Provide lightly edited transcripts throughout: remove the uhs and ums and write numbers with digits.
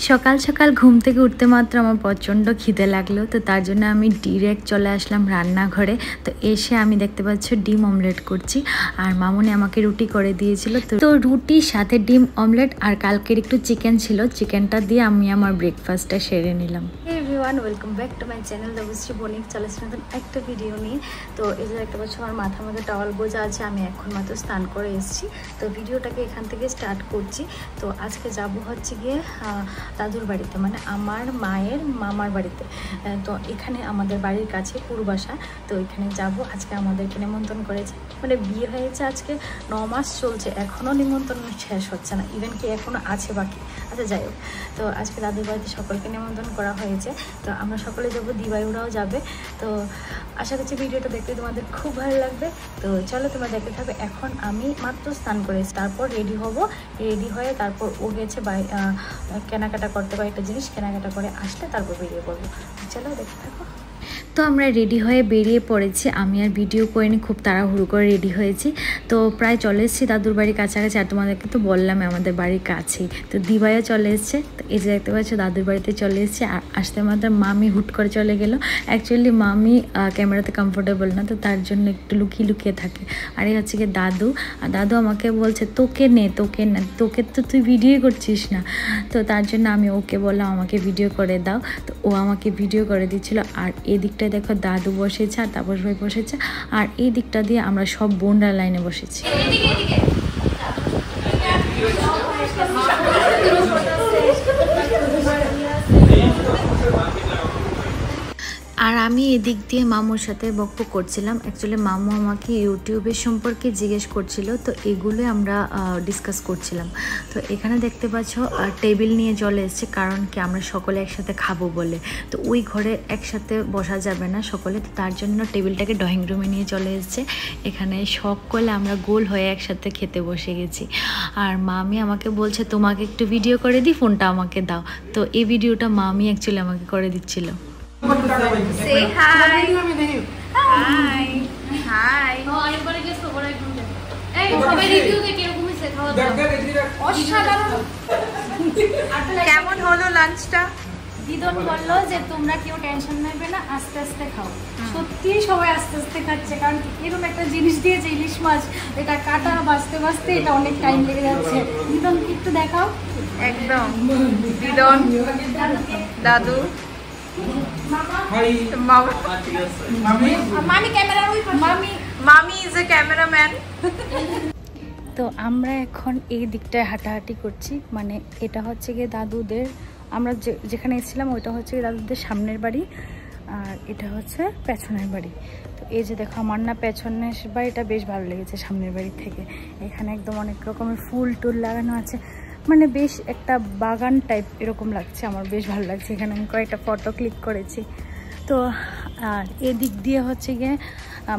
সকাল সকাল ঘুম থেকে উঠতে মাত্র আমার প্রচণ্ড খিদে লাগলো, তো তার জন্য আমি ডিরেক্ট চলে আসলাম রান্নাঘরে। তো এসে আমি দেখতে পাচ্ছি ডিম অমলেট করছি, আর মামুনি আমাকে রুটি করে দিয়েছিল। তো রুটির সাথে ডিম অমলেট আর কালকের একটু চিকেন ছিল, চিকেনটা দিয়ে আমি আমার ব্রেকফাস্টটা সেরে নিলাম। Everyone, welcome back to my channel Debashree Banik. চলে আসছে নতুন একটা ভিডিও নিয়ে। তো এই যে একটা বছর আমার মাথার মধ্যে টাওয়াল বোঝা আছে, আমি এখন মাত্র স্নান করে এসেছি। তো ভিডিওটাকে এখান থেকে স্টার্ট করছি। তো আজকে যাব হচ্ছে গিয়ে দাদুর বাড়িতে, মানে আমার মায়ের মামার বাড়িতে। তো এখানে আমাদের বাড়ির কাছে পূর্বাশা, তো এখানে যাব। আজকে আমাদেরকে নিমন্ত্রণ করেছে, মানে বিয়ে হয়েছে আজকে 9 মাস চলছে, এখনও নিমন্ত্রণ শেষ হচ্ছে না, ইভেন কি এখনও আছে বাকি। আচ্ছা যাই হোক, তো আজকে দাদুর বাড়িতে সকলকে নিমন্ত্রণ করা হয়েছে। তো আমরা সকলে যাবো, দিবাইরাও যাবে। তো আশা করছি ভিডিওটা দেখতে তোমাদের খুব ভালো লাগবে। তো চলো তোমরা দেখতে থাকবে। এখন আমি মাত্র স্নান করেছি, তারপর রেডি হব। রেডি হয়ে তারপর ও গেছে কেনাকাটা করতে, কয়েকটা জিনিস কেনাকাটা করে আসলে তারপর বেরিয়ে পড়বো। চলো দেখতে থাকো। তো আমরা রেডি হয়ে বেরিয়ে পড়েছি। আমি আর ভিডিও করিনি, খুব তাড়াহুড়ো করে রেডি হয়েছি। তো প্রায় চলে এসেছি দাদুর বাড়ির কাছাকাছি, আর তোমাদেরকে তো বললাম আমাদের বাড়ির কাছেই। তো দিবাইও চলে এসছে। তো এই যে দেখতে পাচ্ছ দাদুর বাড়িতে চলে এসেছি। আর আসতে মাত্র মামি হুট করে চলে গেল। অ্যাকচুয়ালি মামি ক্যামেরাতে কমফোর্টেবল না, তো তার জন্য একটু লুকিয়ে লুকিয়ে থাকে। আর এই হচ্ছে কি দাদু, আর দাদু আমাকে বলছে তোকে না, তোকে তো তুই ভিডিও করছিস না। তো তার জন্য আমি ওকে বললাম আমাকে ভিডিও করে দাও। তো ও আমাকে ভিডিও করে দিচ্ছিল। আর এই দিকটা দেখো দাদু বসেছে আর তাপস ভাই বসেছে, আর এই দিকটা দিয়ে আমরা সব বোনরা লাইনে বসেছি। আর আমি এদিক দিয়ে মামুর সাথে বকবক করছিলাম। অ্যাকচুয়ালি মামু আমাকে ইউটিউবের সম্পর্কে জিজ্ঞেস করছিল, তো এগুলোই আমরা ডিসকাস করছিলাম। তো এখানে দেখতে পাচ্ছ টেবিল নিয়ে চলে এসছে, কারণ কি আমরা সকলে একসাথে খাবো বলে। তো ওই ঘরে একসাথে বসা যাবে না সকলে, তো তার জন্য টেবিলটাকে ড্রয়িং রুমে নিয়ে চলে এসছে। এখানে সকলে আমরা গোল হয়ে একসাথে খেতে বসে গেছি। আর মামি আমাকে বলছে তোমাকে একটু ভিডিও করে দিই, ফোনটা আমাকে দাও। তো এই ভিডিওটা মামি অ্যাকচুয়ালি আমাকে করে দিচ্ছিল। Say hi. Hi. Hi. কেমন হলো লাঞ্চটা? দিদন বললো যে তোমরা কেউ টেনশন নেবে না, আস্তে আস্তে খাও। সত্যি সবাই আস্তে আস্তে খাচ্ছে, কারণ এরকম একটা জিনিস দিয়েছে ইলিশ মাছ, এটা কাটা বাঁচতে বাঁচতে এটা অনেক টাইম লেগে যাচ্ছে। দিদন একটু দেখাও। একদম দিদন, দাদু, মামি ইজ এ ক্যামেরাম্যান। তো আমরা এখন এই দিকটায় হাঁটাহাঁটি করছি, মানে এটা হচ্ছে গিয়ে দাদুদের, আমরা যেখানে এসেছিলাম ওইটা হচ্ছে গিয়ে দাদুদের সামনের বাড়ি, আর এটা হচ্ছে পেছনের বাড়ি। তো এই যে দেখো আমার না পেছনের বাড়িটা বেশ ভালো লেগেছে সামনের বাড়ি থেকে। এখানে একদম অনেক রকমের ফুল টুল লাগানো আছে, মানে বেশ একটা বাগান টাইপ এরকম লাগছে, আমার বেশ ভালো লাগছে। এখানে আমি কয়েকটা ফটো ক্লিক করেছি। তো আর এদিক দিয়ে হচ্ছে গিয়ে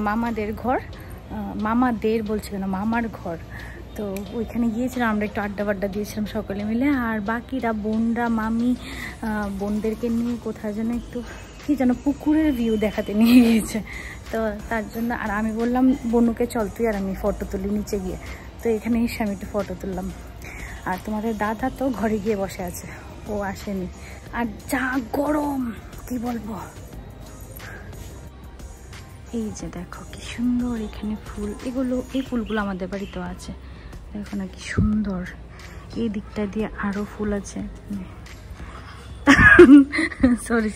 মামাদের ঘর, মামাদের বলছে কেন, মামার ঘর। তো ওইখানে গিয়েছিলাম, আমরা একটু আড্ডা দিয়েছিলাম সকলে মিলে। আর বাকিরা বোনরা, মামি বোনদেরকে নিয়ে কোথায় যেন একটু কি যেন পুকুরের ভিউ দেখাতে নিয়ে গিয়েছে। তো তার জন্য আর আমি বললাম বনুকে চল তুই আর আমি ফটো তুলি নিচে গিয়ে। তো এখানে এসে আমি একটু ফটো তুললাম। আর তোমাদের দাদা তো ঘরে গিয়ে বসে আছে, ও আসেনি। আর যা গরম কি বলবো। এই যে দেখো কি সুন্দর এখানে ফুল, এই ফুলগুলো আমাদের বাড়িতেও আছে, দেখো না কি সুন্দর। এই দিকটা দিয়ে আরো ফুল আছে। সরি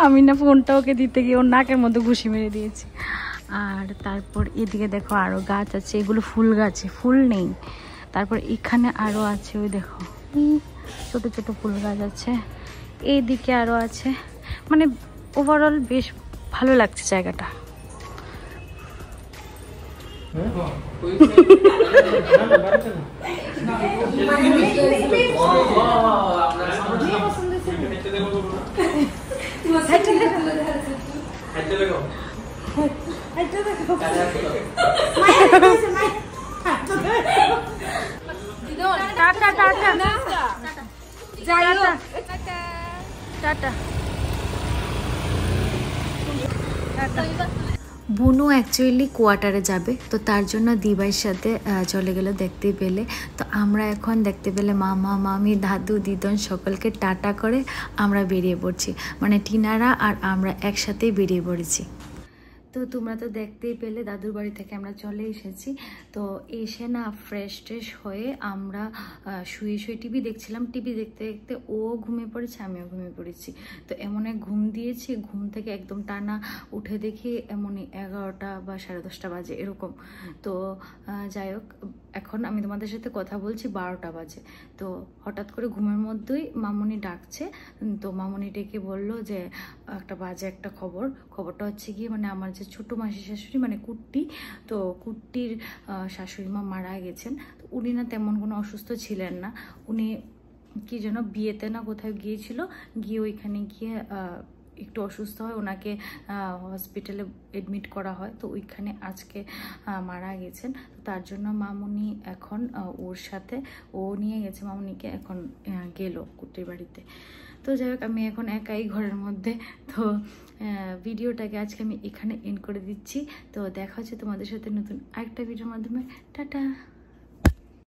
আমি না ফোনটা ওকে দিতে গিয়ে ওর নাকের মধ্যে ঘুষি মেরে দিয়েছি। আর তারপর এদিকে দেখো আরো গাছ আছে, এগুলো ফুল গাছে, ফুল নেই। তারপর এখানে আরো আছে, ওই দেখো ছোট ছোট ফুল গাছ আছে, এইদিকে আরো আছে। মানে ওভারঅল বেশ ভালো লাগছে জায়গাটা। বুনু অ্যাকচুয়ালি কোয়ার্টারে যাবে, তো তার জন্য দিবাইয়ের সাথে চলে গেল দেখতে পেলে। তো আমরা এখন দেখতে পেলে মামা মামি দাদু দিদন সকলকে টাটা করে আমরা বেরিয়ে পড়ছি, মানে টিনারা আর আমরা একসাথেই বেরিয়ে পড়েছি। তো তোমরা তো দেখতেই পেলে দাদুর বাড়ি থেকে আমরা চলে এসেছি। তো এসে না ফ্রেশ ট্রেশ হয়ে আমরা শুয়ে শুয়ে টিভি দেখছিলাম। টিভি দেখতে দেখতে ও ঘুমিয়ে পড়েছে, আমিও ঘুমিয়ে পড়েছি। তো এমন এক ঘুম দিয়েছি, ঘুম থেকে একদম টানা উঠে দেখি এমনই 11টা বা 10:30 বাজে এরকম। তো যাই হোক, এখন আমি তোমাদের সাথে কথা বলছি 12টা বাজে। তো হঠাৎ করে ঘুমের মধ্যেই মামুনি ডাকছে। তো মামুনি ডেকে বললো যে একটা বাজে একটা খবরটা হচ্ছে কি, মানে আমার যে ছোটো মাসি শাশুড়ি মানে কুট্টি, তো কুট্টির শাশুড়ি মা মারা গেছেন। তো উনি না তেমন কোনো অসুস্থ ছিলেন না, উনি কি যেন বিয়েতে না কোথাও গিয়েছিল, গিয়ে ওইখানে গিয়ে একটু অসুস্থ হয়, ওনাকে হসপিটালে এডমিট করা হয়। তো ওইখানে আজকে মারা গেছেন। তো তার জন্য মামুনি এখন ওর সাথে ও নিয়ে গেছে মামুনিকে, এখন গেল কুট্টির বাড়িতে। তো যাই হোক, আমি এখন একাই ঘরের মধ্যে। তো ভিডিওটাকে আজকে আমি এখানে এন্ড করে দিচ্ছি। তো দেখা হচ্ছে তোমাদের সাথে নতুন আরেকটা ভিডিওর মাধ্যমে। টাটা।